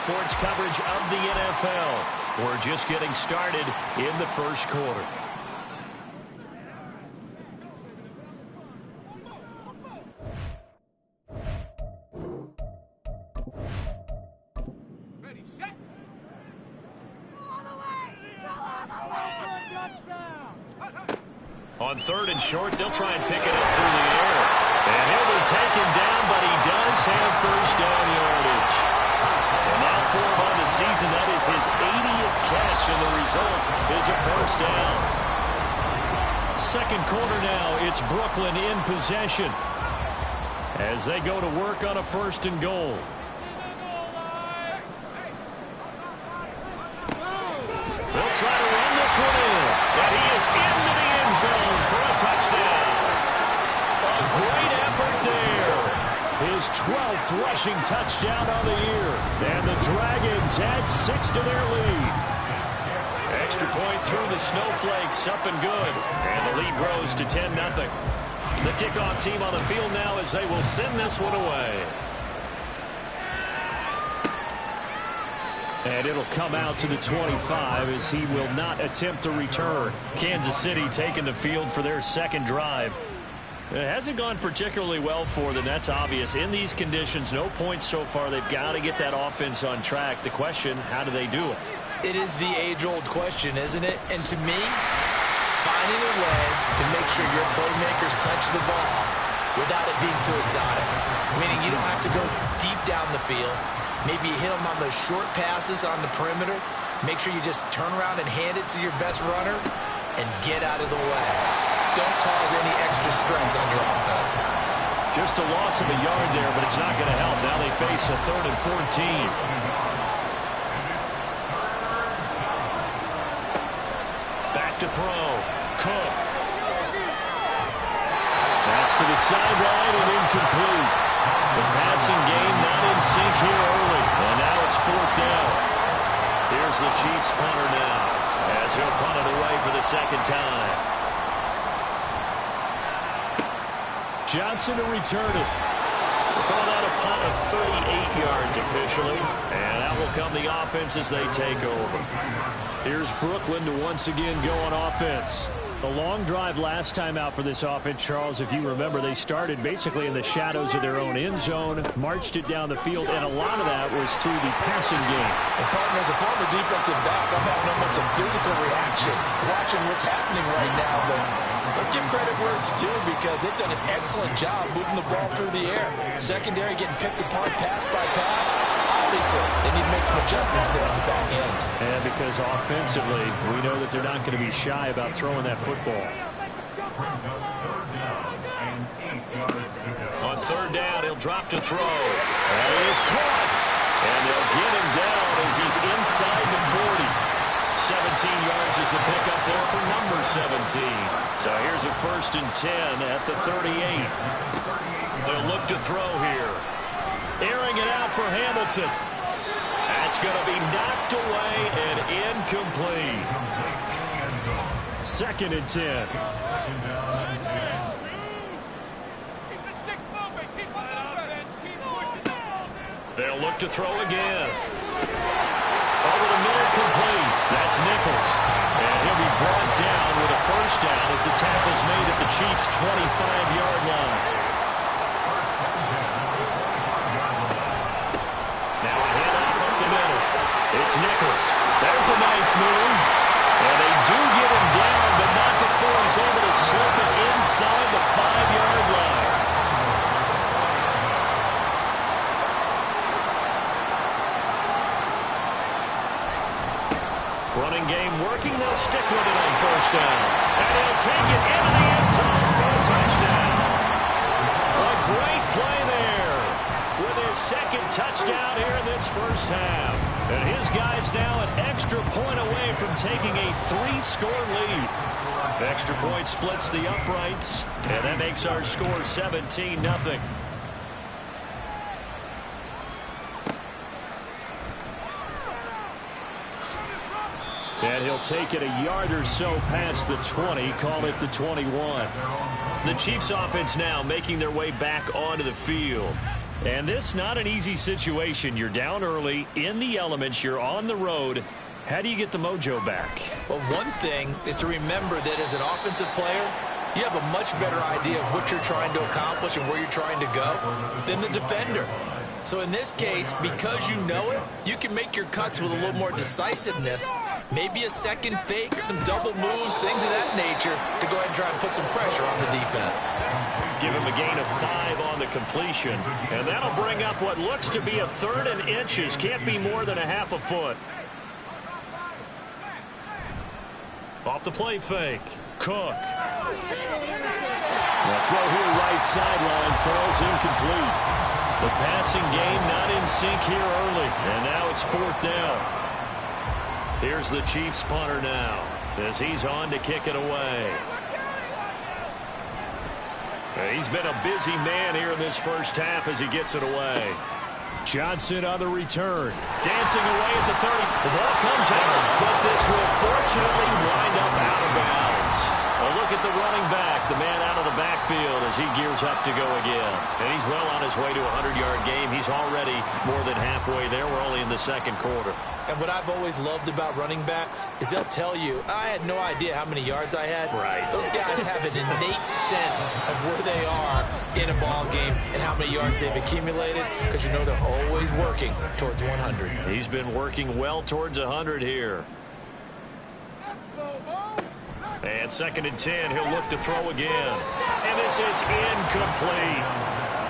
sports coverage of the NFL. We're just getting started in the first quarter. Ready, set. All the way! Go all the way for a touchdown! On 3rd and short, they'll try and pick it up through the air. And he'll be taken down, but he does have first down yardage. And now for him on the season, that is his 80th catch, and the result is a first down. Second quarter now, it's Brooklyn in possession as they go to work on a 1st and goal. They'll try to run this one in, and he is into the end zone for a touchdown. A great effort there. His 12th rushing touchdown of the year. And the Dragons add 6 to their lead. Extra point through the snowflakes, up and good. And the lead grows to 10-0. The kickoff team on the field now as they will send this one away. And it'll come out to the 25 as he will not attempt to return. Kansas City taking the field for their second drive. It hasn't gone particularly well for them. That's obvious. In these conditions, no points so far. They've got to get that offense on track. The question, how do they do it? It is the age-old question, isn't it? And to me, finding a way to make sure your playmakers touch the ball without it being too exotic. Meaning you don't have to go deep down the field. Maybe you hit them on those short passes on the perimeter. Make sure you just turn around and hand it to your best runner and get out of the way. Don't cause any extra stress on your offense. Just a loss of a yard there, but it's not going to help. Now they face a 3rd and 14. Back to throw. Cook. That's to the sideline and incomplete. The passing game not in sync here early. And now it's 4th down. Here's the Chiefs punter now as he'll punt it away for the second time. Johnson to return it. We'll call that a punt of 38 yards officially. And that will come the offense as they take over. Here's Brooklyn to once again go on offense. The long drive last time out for this offense, Charles, if you remember, they started basically in the shadows of their own end zone, marched it down the field, and a lot of that was through the passing game. And partner, as a former defensive back, I'm having almost a physical reaction watching what's happening right now. But let's give credit where it's due because they've done an excellent job moving the ball through the air. Secondary getting picked apart pass by pass. Obviously, they need to make some adjustments there on the back end. And because offensively, we know that they're not going to be shy about throwing that football. On 3rd down, he'll drop to throw. And he is caught. And they'll get him down as he's inside the 40. 17 yards is the pickup there for number 17. So here's a 1st and 10 at the 38. They'll look to throw here. Airing it out for Hamilton. That's going to be knocked away and incomplete. 2nd and 10. Keep the sticks moving! Keep them moving! Keep pushing! They'll look to throw again. Over the middle, complete. That's Nichols. And he'll be brought down with a first down as the tackle's made at the Chiefs' 25-yard line. Now a handoff up the middle. It's Nichols. There's a nice move. And they do get him down, but not before he's able to slip it inside the 5-yard line. Running game working. They'll stick with it on 1st down. And he'll take it into the end zone for a touchdown. A great play there with his 2nd touchdown here in this first half. And his guy's now an extra point away from taking a 3-score lead. The extra point splits the uprights, and that makes our score 17-0. And he'll take it a yard or so past the 20, call it the 21. The Chiefs offense now making their way back onto the field. And this not an easy situation. You're down early, in the elements, you're on the road. How do you get the mojo back? Well, one thing is to remember that as an offensive player, you have a much better idea of what you're trying to accomplish and where you're trying to go than the defender. So in this case, because you know it, you can make your cuts with a little more decisiveness, maybe a second fake, some double moves, things of that nature, to go ahead and try and put some pressure on the defense. Give him a gain of 5 on the completion, and that'll bring up what looks to be a 3rd and inches. Can't be more than a half a foot. Off the play fake. Cook. The throw here right sideline falls incomplete. The passing game not in sync here early, and now it's 4th down. Here's the Chiefs punter now as he's on to kick it away. He's been a busy man here in this first half as he gets it away. Johnson on the return. Dancing away at the 30. The ball comes out, but this will fortunately wind up out of bounds. A look at the running back, the man out of the backfield as he gears up to go again. And he's well on his way to a 100-yard game. He's already more than halfway there. We're only in the second quarter. And what I've always loved about running backs is they'll tell you, I had no idea how many yards I had. Right. Those guys have an innate sense of where they are in a ball game and how many yards they've accumulated, because you know they're always working towards 100. He's been working well towards 100 here. And 2nd and 10, he'll look to throw again. And this is incomplete.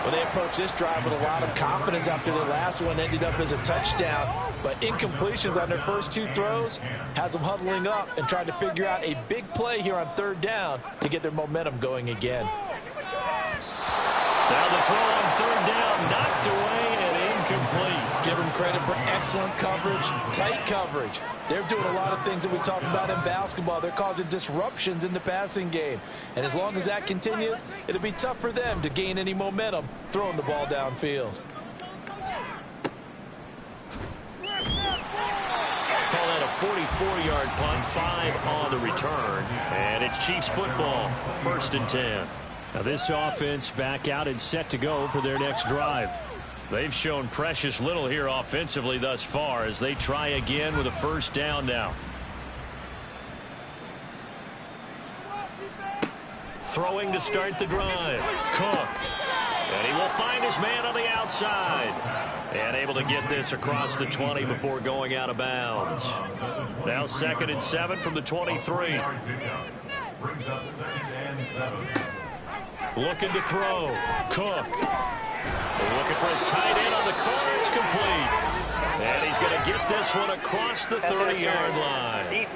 Well, they approached this drive with a lot of confidence after the last one ended up as a touchdown. But incompletions on their first 2 throws has them huddling up and trying to figure out a big play here on 3rd down to get their momentum going again. Now the throw on 3rd down, knocked away and incomplete. Give them credit for excellent coverage, tight coverage. They're doing a lot of things that we talk about in basketball. They're causing disruptions in the passing game. And as long as that continues, it'll be tough for them to gain any momentum throwing the ball downfield. Call that a 44-yard punt, 5 on the return. And it's Chiefs football, 1st and 10. Now this offense back out and set to go for their next drive. They've shown precious little here offensively thus far as they try again with a 1st down now. Throwing to start the drive. Cook. And he will find his man on the outside. And able to get this across the 20 before going out of bounds. Now 2nd and 7 from the 23. Brings up 2nd and 7. Looking to throw. Cook. Looking for his tight end on the corner. It's complete. And he's going to get this one across the 30-yard line.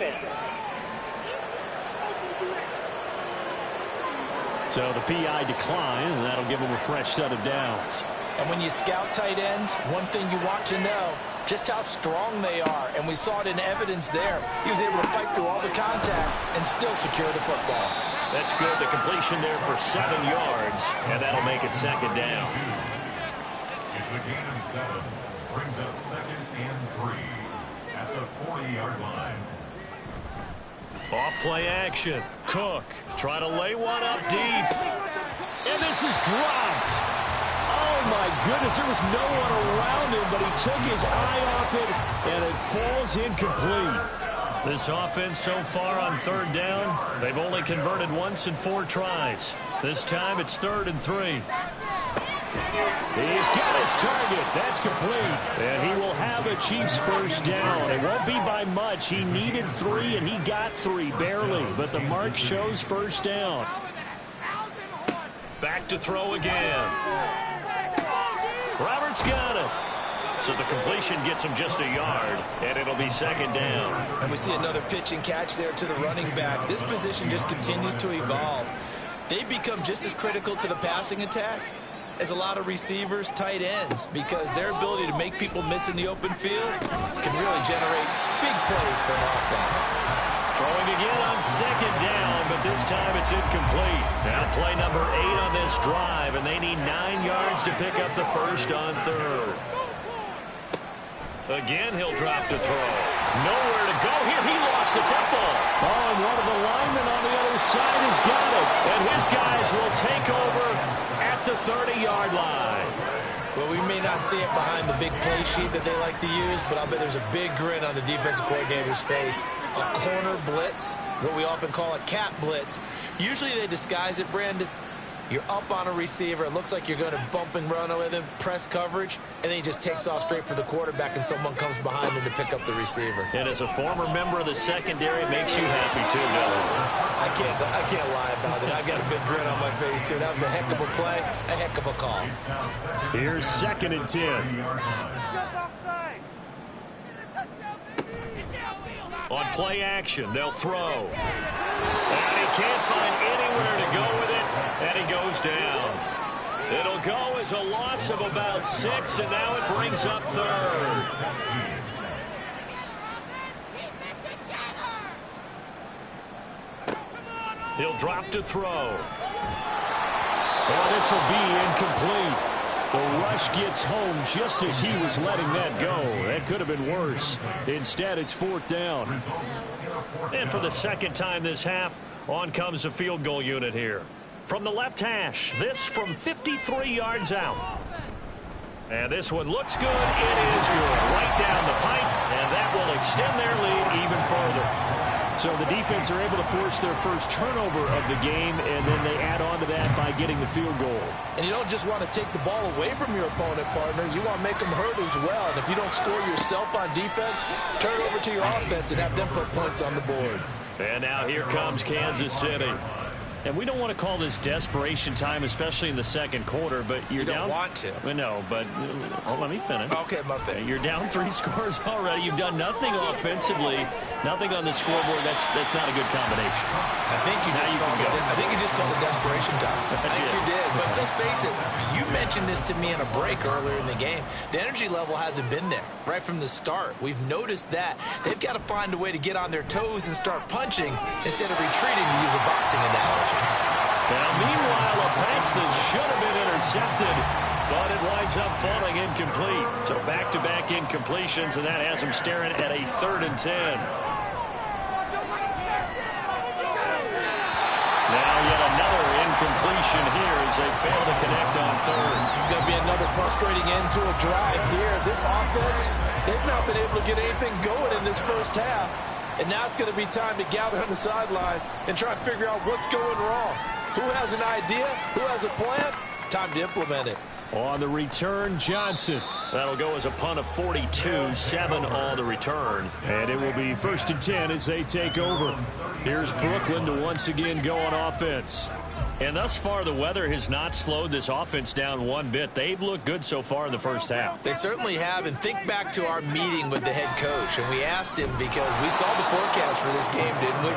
So the PI decline, and that'll give him a fresh set of downs. And when you scout tight ends, one thing you want to know, just how strong they are. And we saw it in evidence there. He was able to fight through all the contact and still secure the football. That's good. The completion there for 7 yards, and that'll make it 2nd down. It's a gain of 7. Brings up 2nd and 3 at the 40-yard line. Off play action. Cook trying to lay one up deep. And this is dropped. Oh, my goodness. There was no one around him, but he took his eye off it, and it falls incomplete. This offense so far on 3rd down, they've only converted once in 4 tries. This time it's 3rd and 3. He's got his target. That's complete. And he will have a Chiefs 1st down. It won't be by much. He needed 3, and he got 3, barely. But the mark shows 1st down. Back to throw again. Roberts got it. So the completion gets him just a yard, and it'll be 2nd down. And we see another pitch and catch there to the running back. This position just continues to evolve. They become just as critical to the passing attack as a lot of receivers, tight ends, because their ability to make people miss in the open field can really generate big plays for an offense. Throwing again on 2nd down, but this time it's incomplete. Now play number 8 on this drive, and they need 9 yards to pick up the 1st on 3rd. Again, he'll drop to throw. Nowhere to go here. He lost the football. Oh, and one of the linemen on the other side has got it. And his guys will take over at the 30-yard line. Well, we may not see it behind the big play sheet that they like to use, but I'll bet there's a big grin on the defensive coordinator's face. A corner blitz, what we often call a cat blitz. Usually they disguise it, Brandon. You're up on a receiver. It looks like you're going to bump and run with him, press coverage, and then he just takes off straight for the quarterback, and someone comes behind him to pick up the receiver. And as a former member of the secondary, it makes you happy too, doesn't it? I can't lie about it. I've got a big grin on my face, too. That was a heck of a play, a heck of a call. Here's 2nd and 10. On play action, they'll throw. And he can't find anywhere to go with it, and he goes down. It'll go as a loss of about 6, and now it brings up 3rd. He'll drop to throw. Oh, this will be incomplete. The rush gets home just as he was letting that go. That could have been worse. Instead, it's 4th down. And for the 2nd time this half, on comes a field goal unit here. From the left hash, this from 53 yards out. And this one looks good. It is good. Right down the pipe, and that will extend their lead even further. So the defense are able to force their first turnover of the game, and then they add on to that by getting the field goal. And you don't just want to take the ball away from your opponent, partner. You want to make them hurt as well. And if you don't score yourself on defense, turn it over to your offense and have them put points on the board. And now here comes Kansas City. And we don't want to call this desperation time, especially in the 2nd quarter, but you're down. You don't want to. Well, no, but let me finish. Okay, my bad. You're down 3 scores already. You've done nothing offensively, nothing on the scoreboard. That's not a good combination. I think you just called it desperation time. I think you did. But let's face it, you mentioned this to me in a break earlier in the game. The energy level hasn't been there right from the start. We've noticed that. They've got to find a way to get on their toes and start punching instead of retreating, to use a boxing analogy. Now, meanwhile, a pass that should have been intercepted, but it winds up falling incomplete. So back-to-back incompletions, and that has them staring at a 3rd and 10. Now yet another incompletion here as they fail to connect on 3rd. It's going to be another frustrating end to a drive here. This offense, they've not been able to get anything going in this first half. And now it's going to be time to gather on the sidelines and try and figure out what's going wrong. Who has an idea? Who has a plan? Time to implement it. On the return, Johnson. That'll go as a punt of 42, 7 on the return. And it will be 1st and 10 as they take over. Here's Brooklyn to once again go on offense. And thus far, the weather has not slowed this offense down one bit. They've looked good so far in the first half. They certainly have. And think back to our meeting with the head coach. And we asked him, because we saw the forecast for this game, didn't we?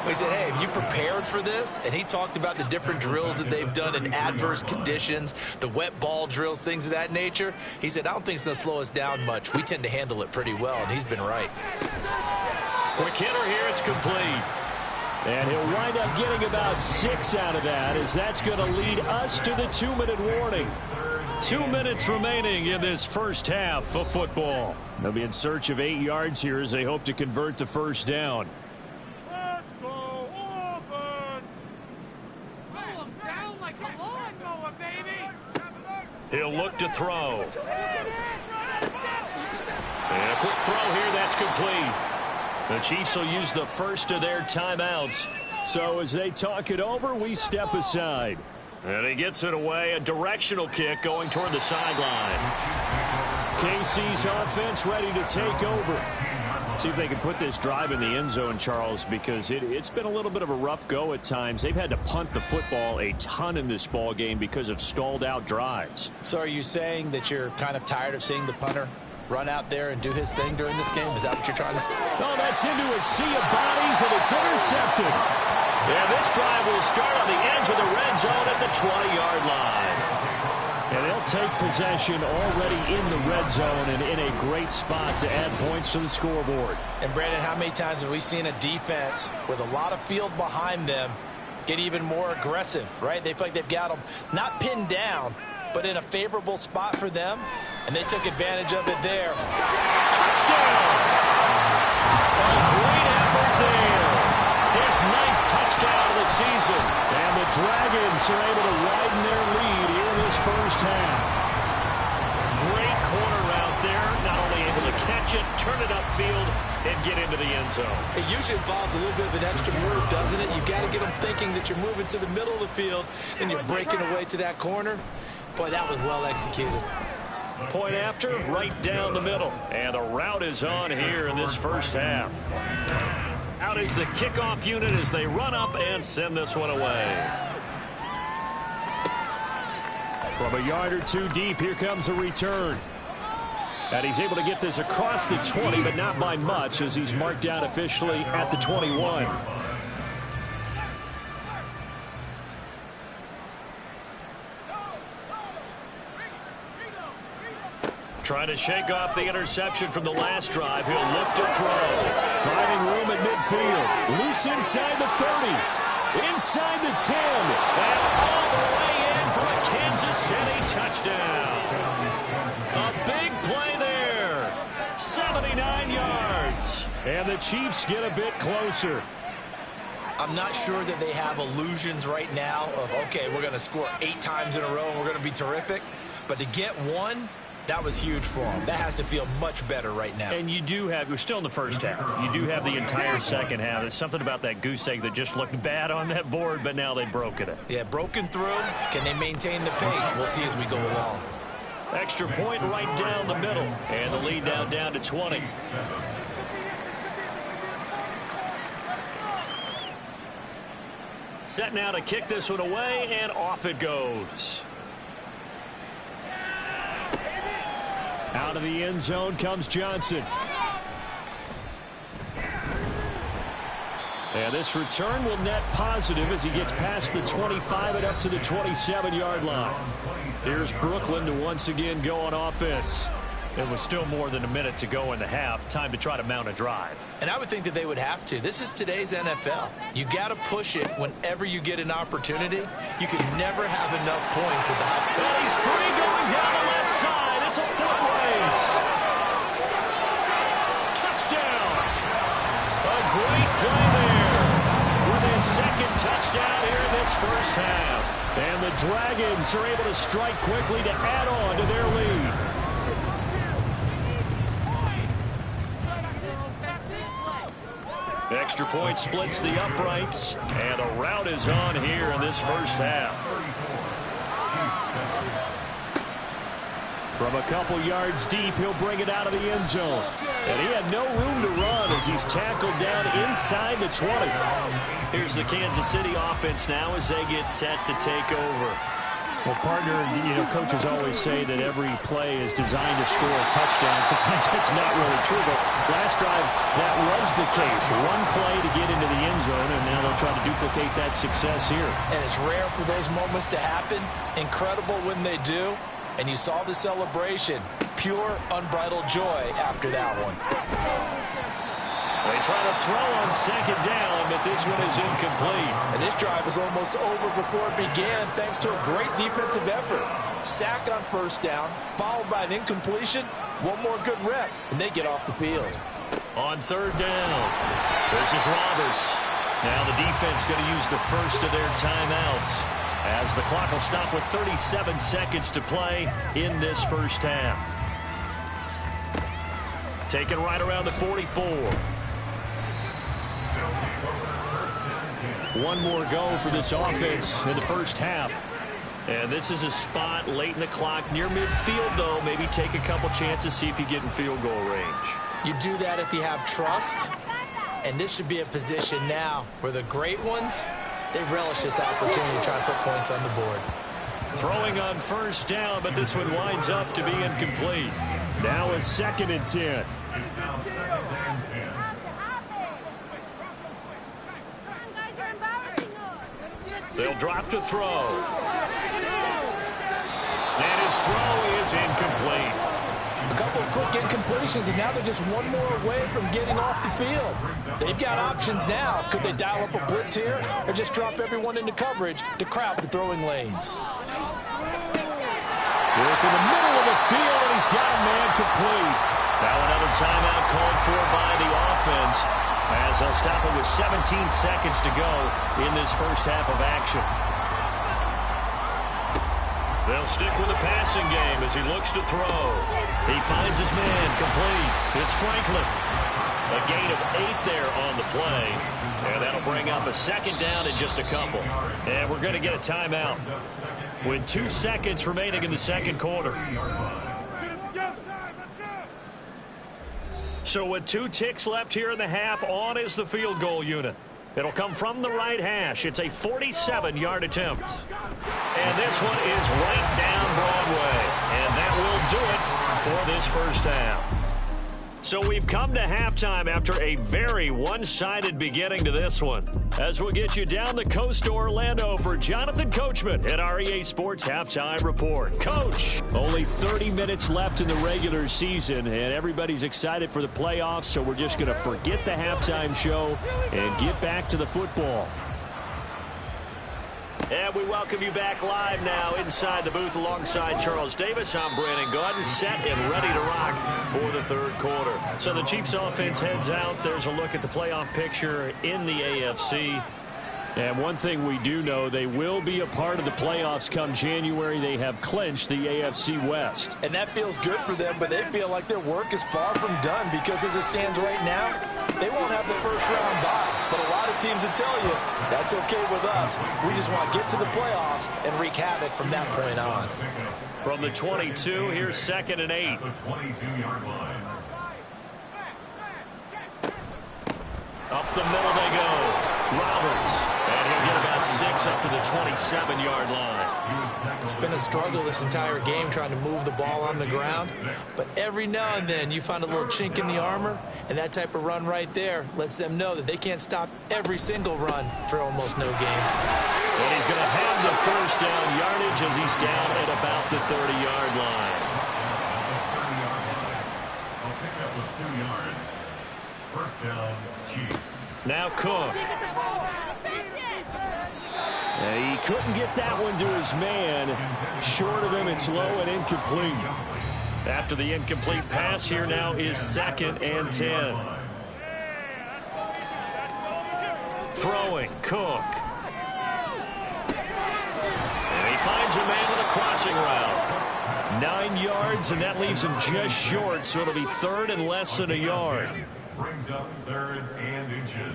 We said, hey, have you prepared for this? And he talked about the different drills that they've done in adverse conditions, the wet ball drills, things of that nature. He said, I don't think it's going to slow us down much. We tend to handle it pretty well, and he's been right. Quick hitter here, it's complete. And he'll wind up getting about 6 out of that, as that's going to lead us to the 2-minute warning. 2 minutes remaining in this first half of football. They'll be in search of 8 yards here as they hope to convert the first down. Let's go offense! Slow him down like a lawnmower, baby! He'll look to throw. And a quick throw here, that's complete. The Chiefs will use the first of their timeouts. So as they talk it over, we step aside. And he gets it away, a directional kick going toward the sideline. KC's offense ready to take over. See if they can put this drive in the end zone, Charles, because it's been a little bit of a rough go at times. They've had to punt the football a ton in this ball game because of stalled out drives. So are you saying that you're kind of tired of seeing the punter run out there and do his thing during this game? Is that what you're trying to say? Oh, that's into a sea of bodies, and it's intercepted. Yeah, this drive will start on the edge of the red zone at the 20-yard line. And they'll take possession already in the red zone and in a great spot to add points to the scoreboard. And, Brandon, how many times have we seen a defense with a lot of field behind them get even more aggressive, right? They feel like they've got them not pinned down, but in a favorable spot for them, and they took advantage of it there. Touchdown! A great effort there. His 9th touchdown of the season. And the Dragons are able to widen their lead here in this first half. catch it, turn it upfield, and get into the end zone. It usually involves a little bit of an extra move, doesn't it? You've got to get them thinking that you're moving to the middle of the field and you're breaking away to that corner. Boy, that was well executed. Point after, right down the middle. And a route is on here in this first half. Out is the kickoff unit as they run up and send this one away. From a yard or two deep, here comes a return. And he's able to get this across the 20, but not by much as he's marked out officially at the 21. Trying to shake off the interception from the last drive. He'll look to throw. Finding room at midfield. Loose inside the 30. Inside the 10. And all the way in for a Kansas City touchdown. A big play there. 79 yards. And the Chiefs get a bit closer. I'm not sure that they have illusions right now of, okay, we're going to score 8 times in a row and we're going to be terrific. But to get one, that was huge for them. That has to feel much better right now. And you do have, we're still in the first half. You do have the entire second half. There's something about that goose egg that just looked bad on that board, but now they've broken it. Yeah, broken through. Can they maintain the pace? We'll see as we go along. Extra point right down the middle. And the lead down to 20. Set now to kick this one away, and off it goes. Out of the end zone comes Johnson. And this return will net positive as he gets past the 25 and up to the 27-yard line. Here's Brooklyn to once again go on offense. It was still more than a minute to go in the half. Time to try to mount a drive. And I would think that they would have to. This is today's NFL. You got to push it whenever you get an opportunity. You can never have enough points without. And he's free going down the left side. It's a foot race. Touchdown. A great play there with his second touchdown here in this first half. And the Dragons are able to strike quickly to add on to their lead. Extra point splits the uprights, and a route is on here in this first half. From a couple yards deep, he'll bring it out of the end zone. And he had no room to run as he's tackled down inside the 20. Here's the Kansas City offense now as they get set to take over. Well, partner, you know, coaches always say that every play is designed to score a touchdown. Sometimes it's not really true, but last drive, that was the case. One play to get into the end zone, and now they'll try to duplicate that success here. And it's rare for those moments to happen. Incredible when they do. And you saw the celebration. Pure, unbridled joy after that one. They try to throw on second down, but this one is incomplete. And this drive is almost over before it began thanks to a great defensive effort. Sack on first down, followed by an incompletion. One more good rep, and they get off the field. On third down, this is Roberts. Now the defense going to use the first of their timeouts as the clock will stop with 37 seconds to play in this first half. Taken right around the 44. One more go for this offense in the first half. And this is a spot late in the clock near midfield, though. Maybe take a couple chances, see if you get in field goal range. You do that if you have trust. And this should be a position now where the great ones, they relish this opportunity to try to put points on the board. Throwing on first down, but this one winds up to be incomplete. Now a 2nd and 10. They'll drop to throw. And his throw is incomplete. A couple of quick incompletions, and now they're just one more away from getting off the field. They've got options now. Could they dial up a blitz here or just drop everyone into coverage to crowd the throwing lanes? Work in the middle of the field, and he's got a man complete. Now another timeout called for by the offense as they'll stop it with 17 seconds to go in this first half of action. They'll stick with the passing game as he looks to throw. He finds his man complete. It's Franklin. A gain of 8 there on the play. And that'll bring up a second down in just a couple. And we're going to get a timeout with 2 seconds remaining in the second quarter. So with 2 ticks left here in the half, on is the field goal unit. It'll come from the right hash. It's a 47-yard attempt. And this one is right down Broadway. And that will do it for this first half. So we've come to halftime after a very one-sided beginning to this one. As we'll get you down the coast to Orlando for Jonathan Coachman at our EA Sports Halftime Report. Coach, only 30 minutes left in the regular season, and everybody's excited for the playoffs, so we're just going to forget the halftime show and get back to the football. And we welcome you back live now inside the booth alongside Charles Davis. I'm Brandon Gaudin, set and ready to rock for the third quarter. So the Chiefs offense heads out. There's a look at the playoff picture in the AFC. And one thing we do know, they will be a part of the playoffs come January. They have clinched the AFC West. And that feels good for them, but they feel like their work is far from done because as it stands right now, they won't have the first-round bye. But a lot of teams will tell you, that's okay with us. We just want to get to the playoffs and wreak havoc from that point on. From the 22, here's 2nd and 8. The 22-yard line. Up the middle they go. Roberts. And he'll get about 6 up to the 27-yard line. It's been a struggle this entire game trying to move the ball on the ground. But every now and then you find a little chink in the armor, and that type of run right there lets them know that they can't stop every single run for almost no gain. And he's going to have the first down yardage as he's down at about the 30-yard line. I'll pick up with 2 yards. First down, Chiefs. Now Cook. He couldn't get that one to his man. Short of him, it's low and incomplete. After the incomplete pass, here now is 2nd and 10. Throwing, Cook. And he finds a man with a crossing route. 9 yards, and that leaves him just short, so it'll be 3rd and less than a yard. Brings up 3rd and inches.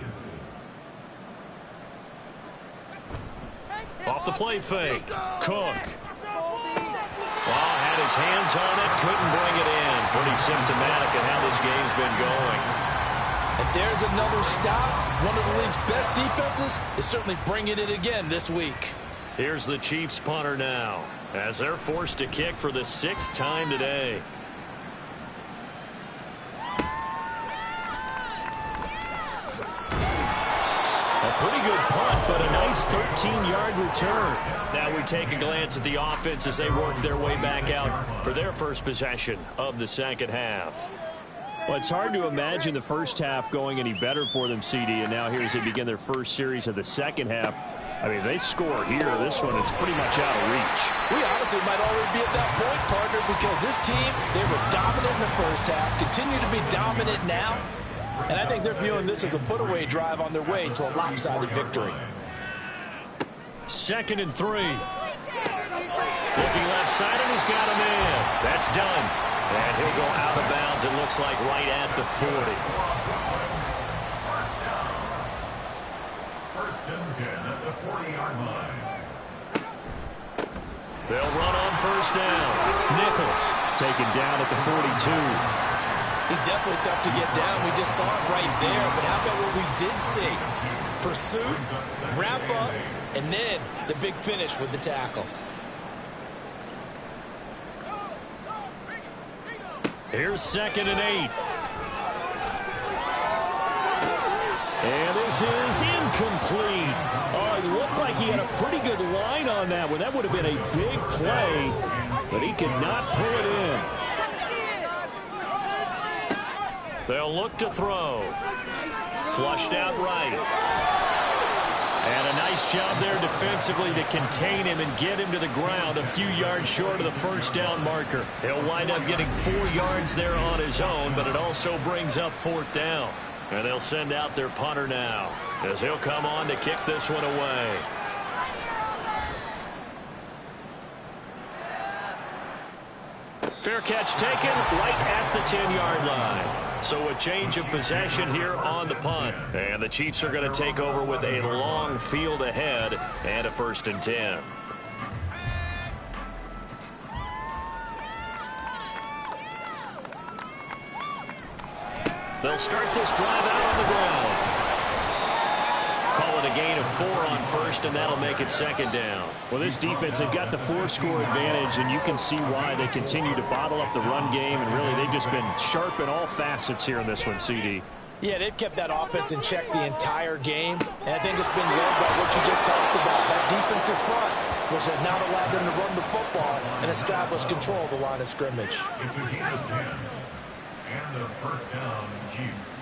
Off the play fake. Cook. Well, had his hands on it, couldn't bring it in. Pretty symptomatic of how this game's been going. And there's another stop. One of the league's best defenses is certainly bringing it again this week. Here's the Chiefs punter now as they're forced to kick for the 6th time today. A pretty good punt, but a nice 13-yard return. Now we take a glance at the offense as they work their way back out for their first possession of the second half. Well, it's hard to imagine the first half going any better for them, CD, and now here as they begin their first series of the second half. I mean, they score here. This one, it's pretty much out of reach. We honestly might already be at that point, partner, because this team, they were dominant in the first half, continue to be dominant now, and I think they're viewing this as a put-away drive on their way to a lopsided victory. 2nd and 3. Looking left side, and he's got a man. That's done. And he'll go out of bounds, it looks like, right at the 40. First and 10 at the 40-yard line. They'll run on first down. Nichols taken down at the 42. He's definitely tough to get down. We just saw it right there. But how about what we did see? Pursuit, wrap up, and then the big finish with the tackle. Here's 2nd and 8. And this is incomplete. Oh, it looked like he had a pretty good line on that one. That would have been a big play, but he could not pull it in. They'll look to throw. Flushed out right. And a nice job there defensively to contain him and get him to the ground a few yards short of the first down marker. He'll wind up getting 4 yards there on his own, but it also brings up 4th down. And they'll send out their punter now as he'll come on to kick this one away. Fair catch taken right at the 10-yard line. So a change of possession here on the punt. And the Chiefs are going to take over with a long field ahead and a 1st and 10. They'll start this drive out on the ground. Call it a gain of 4 on 1st, and that'll make it 2nd down. Well, this defense, they've got the 4-score advantage, and you can see why they continue to bottle up the run game, and really they've just been sharp in all facets here in this one, CD. Yeah, they've kept that offense in check the entire game, and I think it's been led by what you just talked about, that defensive front, which has now allowed them to run the football and establish control of the line of scrimmage. It's a gain of 10. And a 1st down, Chiefs.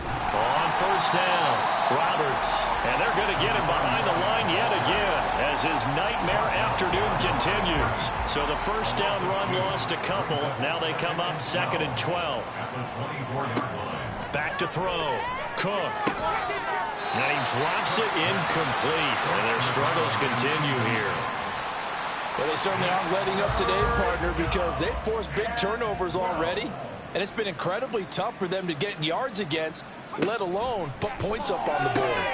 On 1st down, Roberts. And they're going to get him behind the line yet again as his nightmare afternoon continues. So the 1st down run lost a couple. Now they come up 2nd and 12. At the 24-yard line. Back to throw. Cook. And he drops it incomplete. And their struggles continue here. Well, they certainly aren't letting up today, partner, because they've forced big turnovers already. And it's been incredibly tough for them to get yards against, let alone put points up on the board.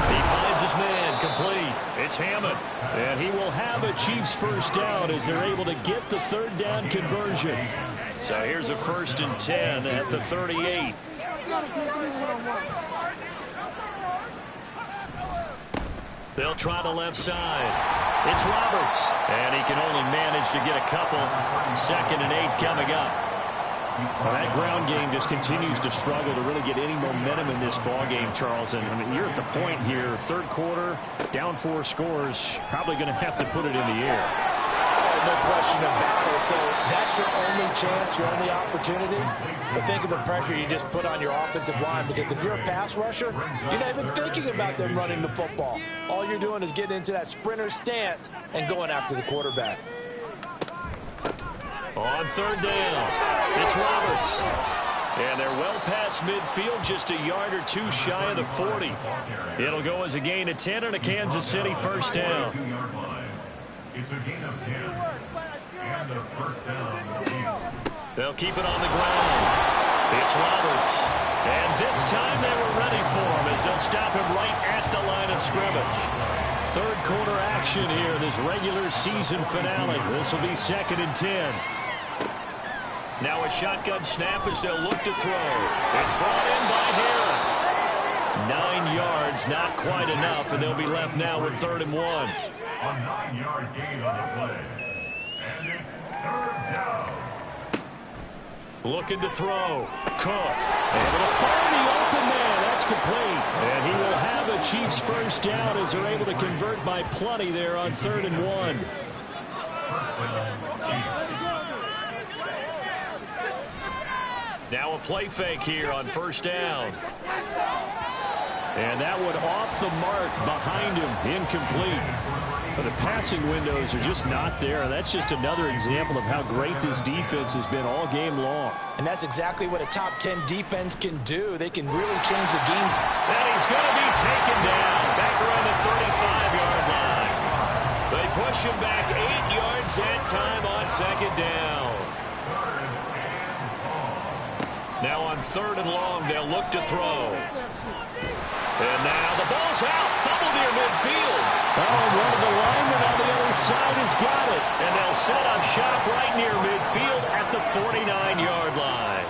He finds his man complete. It's Hammond. And he will have a Chiefs 1st down as they're able to get the 3rd down conversion. So here's a 1st and 10 at the 38. They'll try the left side. It's Roberts. And he can only manage to get a couple. 2nd and 8 coming up. Well, that ground game just continues to struggle to really get any momentum in this ball game, Charles. And I mean, you're at the point here, 3rd quarter, down 4 scores, probably going to have to put it in the air. Oh, no question about it. So that's your only chance, your only opportunity. But think of the pressure you just put on your offensive line, because if you're a pass rusher, you're not even thinking about them running the football. All you're doing is getting into that sprinter stance and going after the quarterback. On 3rd down, it's Roberts. And they're well past midfield, just a yard or 2 shy of the 40. It'll go as a gain of 10 and a Kansas City 1st down. It's a gain of 10. And a 1st down. They'll keep it on the ground. It's Roberts. And this time they were ready for him as they'll stop him right at the line of scrimmage. 3rd quarter action here, this regular season finale. This will be 2nd and 10. Now a shotgun snap as they'll look to throw. It's brought in by Harris. 9 yards, not quite enough, and they'll be left now with 3rd and 1. A 9-yard gain on the play. And it's 3rd down. Looking to throw. Cook. Able to find the open man. That's complete. And he will have a Chiefs 1st down as they're able to convert by plenty there on 3rd and 1. Now a play fake here on 1st down. And that one off the mark behind him. Incomplete. But the passing windows are just not there. And that's just another example of how great this defense has been all game long. And that's exactly what a top 10 defense can do. They can really change the game. And he's going to be taken down back around the 35-yard line. They push him back 8 yards that time on 2nd down. Now on 3rd and long, they'll look to throw. And now the ball's out. Fumble near midfield. Oh, one of the linemen on the other side has got it. And they'll set up shop right near midfield at the 49-yard line.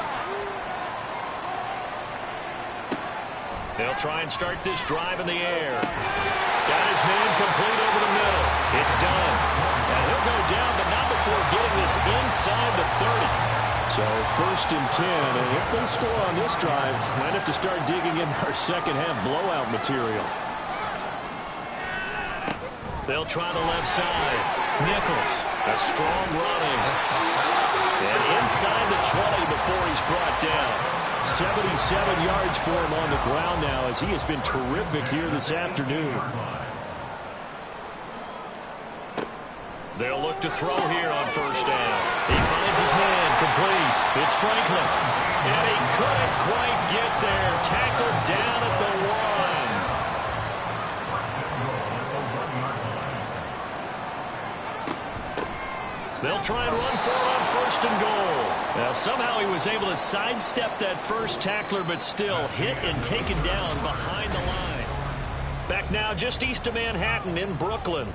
They'll try and start this drive in the air. Got his man complete over the middle. It's done. And he'll go down, but not before getting this inside the 30. So 1st and 10, and if they score on this drive, might have to start digging in our second-half blowout material. They'll try the left side. Nichols, a strong running. And inside the 20 before he's brought down. 77 yards for him on the ground now as he has been terrific here this afternoon. They'll look to throw here on 1st down. He finds his man complete. It's Franklin. And he couldn't quite get there. Tackled down at the 1. try and run for it on 1st and goal. Now, somehow he was able to sidestep that first tackler, but still hit and taken down behind the line. Back now just east of Manhattan in Brooklyn.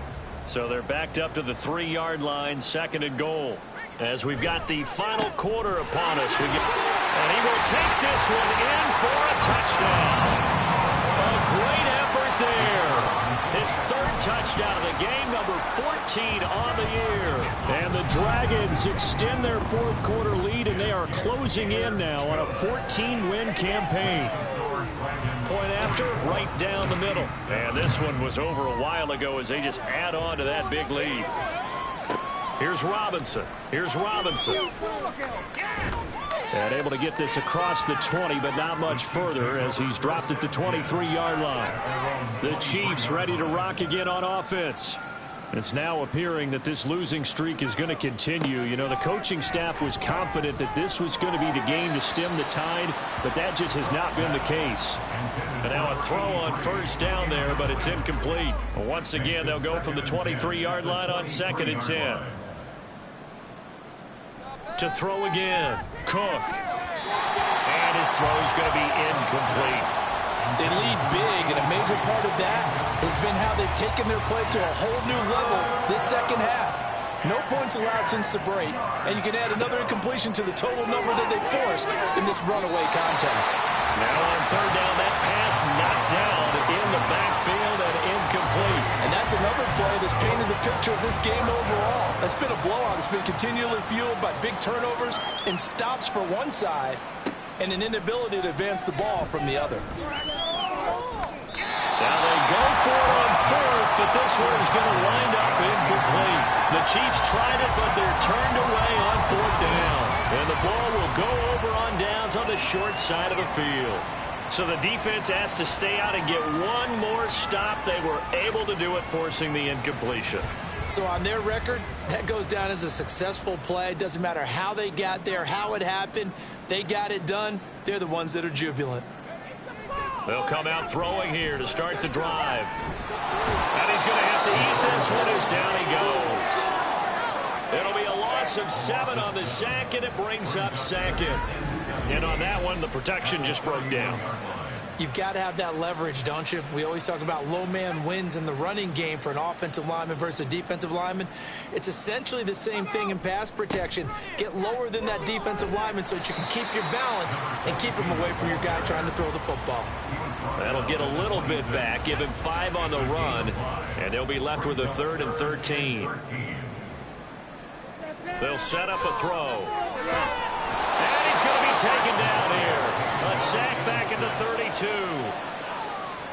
So they're backed up to the 3-yard line, 2nd and goal. As we've got the final quarter upon us. And he will take this one in for a touchdown. A great effort there. His 3rd touchdown of the game, number 14 on the year. And the Dragons extend their 4th quarter lead, and they are closing in now on a 14-win campaign. Point after, right down the middle. And this one was over a while ago as they just add on to that big lead. Here's Robinson. And able to get this across the 20, but not much further as he's dropped at the 23-yard line. The Chiefs ready to rock again on offense. It's now appearing that this losing streak is going to continue. You know, the coaching staff was confident that this was going to be the game to stem the tide, but that just has not been the case. And now a throw on 1st down there, but it's incomplete. Once again, they'll go from the 23-yard line on 2nd and 10. To throw again, Cook. And his throw is going to be incomplete. They lead big, and a major part of that has been how they've taken their play to a whole new level this second half. No points allowed since the break, and you can add another incompletion to the total number that they forced in this runaway contest. Now on 3rd down, that pass knocked down in the backfield and incomplete. And that's another play that's painted the picture of this game overall. It's been a blowout. It's been continually fueled by big turnovers and stops for one side and an inability to advance the ball from the other. Now they go for it on 4th, but this one is going to wind up incomplete. The Chiefs tried it, but they're turned away on 4th down. And the ball will go over on downs on the short side of the field. So the defense has to stay out and get one more stop. They were able to do it, forcing the incompletion. So on their record, that goes down as a successful play. Doesn't matter how they got there, how it happened. They got it done. They're the ones that are jubilant. They'll come out throwing here to start the drive. And he's going to have to eat this one as down he goes. It'll be a loss of 7 on the sack, and it brings up 2nd. And on that one, the protection just broke down. You've got to have that leverage, don't you? We always talk about low man wins in the running game for an offensive lineman versus a defensive lineman. It's essentially the same thing in pass protection. Get lower than that defensive lineman so that you can keep your balance and keep him away from your guy trying to throw the football. That'll get a little bit back, give him 5 on the run, and they'll be left with a 3rd and 13. They'll set up a throw. And he's going to be taken down here. A sack back at the 32.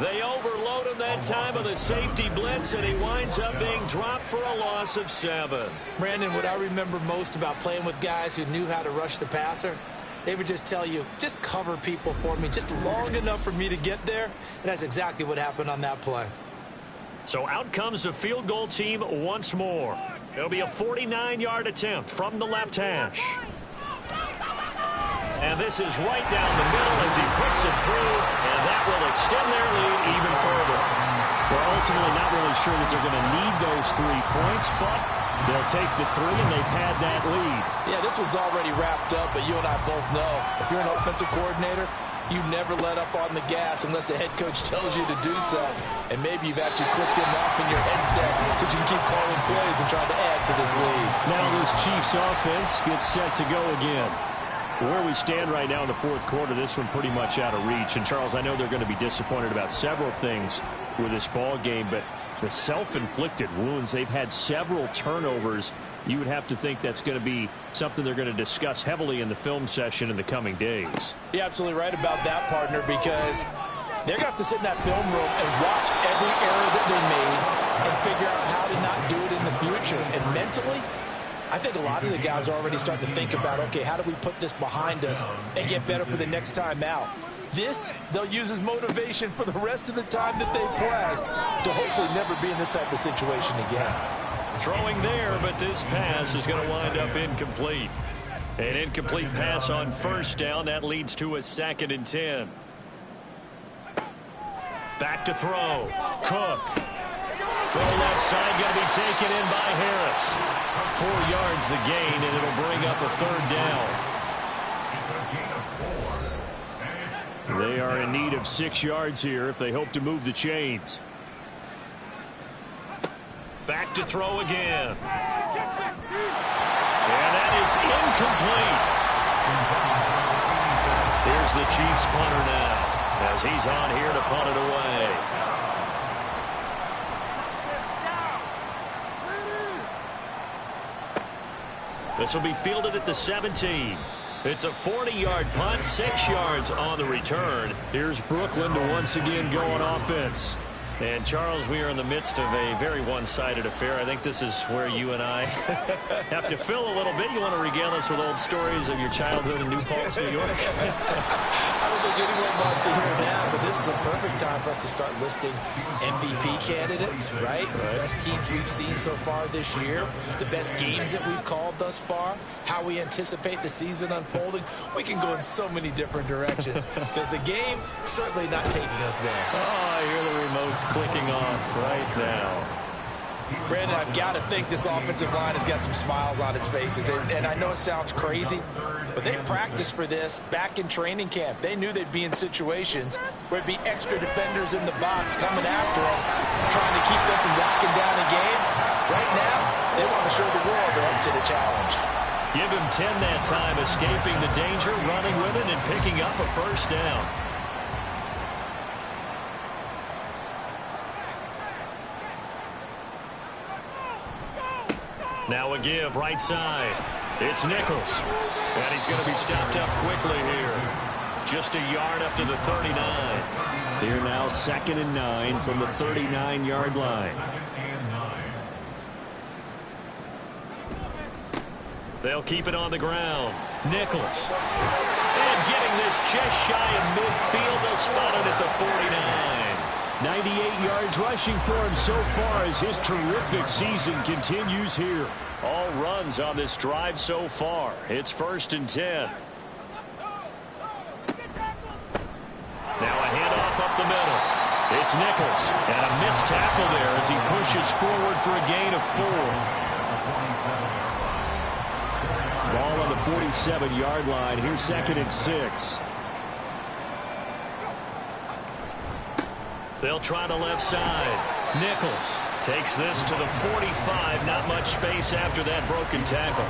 They overload him that time of the safety blitz, and he winds up being dropped for a loss of 7. Brandon, what I remember most about playing with guys who knew how to rush the passer, they would just tell you, just cover people for me, just long enough for me to get there. And that's exactly what happened on that play. So out comes the field goal team once more. It'll be a 49-yard attempt from the left hash. And this is right down the middle as he puts it through, and that will extend their lead even further. We're ultimately not really sure that they're going to need those 3 points, but they'll take the 3 and they pad that lead. Yeah, this one's already wrapped up, but you and I both know if you're an offensive coordinator, you never let up on the gas unless the head coach tells you to do so. And maybe you've actually clicked him off in your headset so you can keep calling plays and trying to add to this lead. Now this Chiefs offense gets set to go again. Where we stand right now in the 4th quarter, this one pretty much out of reach. And, Charles, I know they're going to be disappointed about several things with this ball game, but the self-inflicted wounds, they've had several turnovers. You would have to think that's going to be something they're going to discuss heavily in the film session in the coming days. You're absolutely right about that, partner, because they're going to have to sit in that film room and watch every error that they made and figure out how to not do it in the future. And mentally, I think a lot of the guys are already starting to think about, okay, how do we put this behind us and get better for the next time out? This, they'll use as motivation for the rest of the time that they play to hopefully never be in this type of situation again. Throwing there, but this pass is going to wind up incomplete. An incomplete pass on 1st down. That leads to a 2nd and 10. Back to throw. Cook. Throw left side, going to be taken in by Harris. 4 yards the gain, and it'll bring up a third down. They are in need of 6 yards here if they hope to move the chains. Back to throw again. And that is incomplete. Here's the Chiefs punter now as he's on here to punt it away. This will be fielded at the 17. It's a 40-yard punt, 6 yards on the return. Here's Brooklyn to once again go on offense. And, Charles, we are in the midst of a very one-sided affair. I think this is where you and I have to fill a little bit. You want to regale us with old stories of your childhood in New Paltz, New York? I don't think anyone wants to hear that, but this is a perfect time for us to start listing MVP candidates, right? The best teams we've seen so far this year, the best games that we've called thus far, how we anticipate the season unfolding. We can go in so many different directions because the game certainly not taking us there. Oh, I hear the remotes clicking off right now. Brandon, I've got to think this offensive line has got some smiles on its faces. And I know it sounds crazy, but they practiced for this back in training camp. They knew they'd be in situations where it'd be extra defenders in the box coming after them, trying to keep them from locking down the game. Right now, they want to show the world they're up to the challenge. Give him 10 that time, escaping the danger, running with it, and picking up a first down. Now a give, right side. It's Nichols. And he's going to be stopped up quickly here. Just a yard up to the 39. Here now 2nd and 9 from the 39-yard line. They'll keep it on the ground. Nichols. And getting this just shy of midfield. They'll spot it at the 49. 98 yards rushing for him so far as his terrific season continues here. All runs on this drive so far. It's 1st and 10. Now a handoff up the middle. It's Nichols. And a missed tackle there as he pushes forward for a gain of 4. Ball on the 47-yard line. Here's 2nd and 6. They'll try the left side. Nichols takes this to the 45. Not much space after that broken tackle.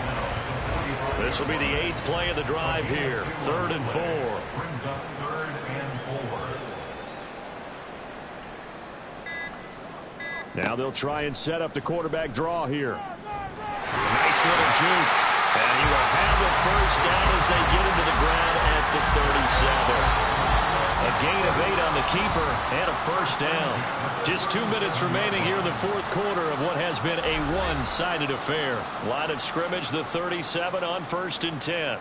This will be the 8th play of the drive here. 3rd and 4. Brings up 3rd and 4. Now they'll try and set up the quarterback draw here. Nice little juke. And he will have the first down as they get into the ground at the 37. A gain of 8 on the keeper and a first down. Just 2 minutes remaining here in the 4th quarter of what has been a one-sided affair. Line of scrimmage, the 37 on 1st and 10.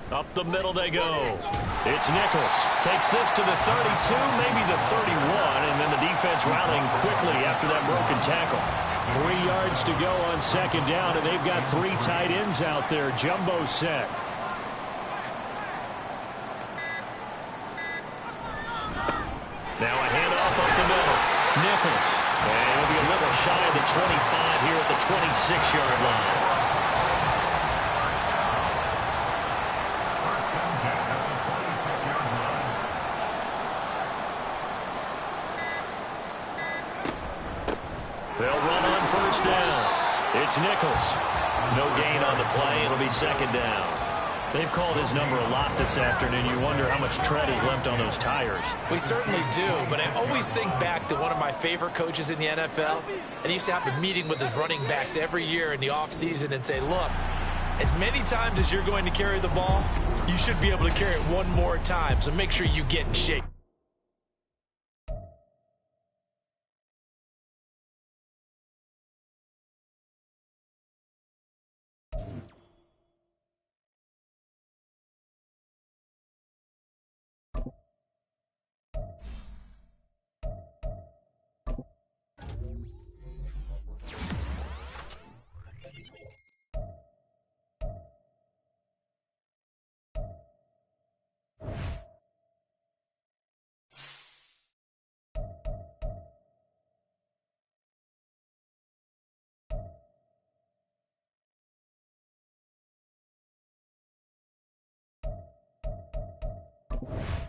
Up the middle they go. It's Nichols. Takes this to the 32, maybe the 31, and then the defense rallying quickly after that broken tackle. 3 yards to go on 2nd down, and they've got 3 tight ends out there. Jumbo set. Now a handoff up the middle. Nichols. And he'll be a little shy of the 25 here at the 26-yard line. They'll run on 1st down. It's Nichols. No gain on the play. It'll be 2nd down. They've called his number a lot this afternoon. You wonder how much tread is left on those tires. We certainly do, but I always think back to one of my favorite coaches in the NFL, and he used to have a meeting with his running backs every year in the offseason and say, look, as many times as you're going to carry the ball, you should be able to carry it one more time, so make sure you get in shape. it.